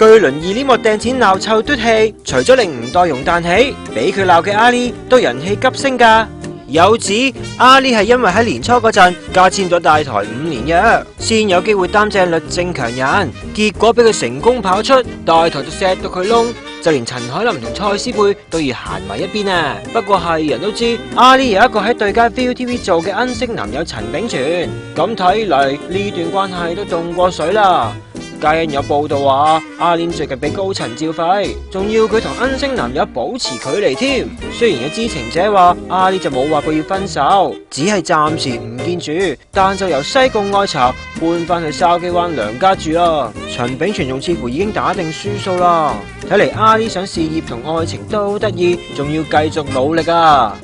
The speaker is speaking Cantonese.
巨輪2呢幕掟錢鬧臭嘟戲，除咗令吳岱融彈起，俾佢鬧嘅阿 Lee 都人氣急升㗎。有指阿 Lee 係因為喺年初嗰陣加簽咗大台5年約，先有機會擔正律政強人，結果俾佢成功跑出，大台就錫到佢窿，就連陳凱琳同蔡思貝都要行埋一邊啊！不過係人都知，阿 Lee 有一個喺對家 ViuTV 做嘅恩星男友陳炳全，咁睇嚟呢段關係都凍過水啦。皆因有報道話，阿 Lee 最近被高層照肺，仲要佢同恩星男友保持距離添。雖然有知情者話，阿 Lee 就冇話過要分手，只係暫時唔見住，但就由西貢愛巢搬翻去筲箕灣娘家住啦。陳炳全仲似乎已經打定輸數啦。睇嚟阿 Lee 想事業同愛情都得意，仲要繼續努力啊！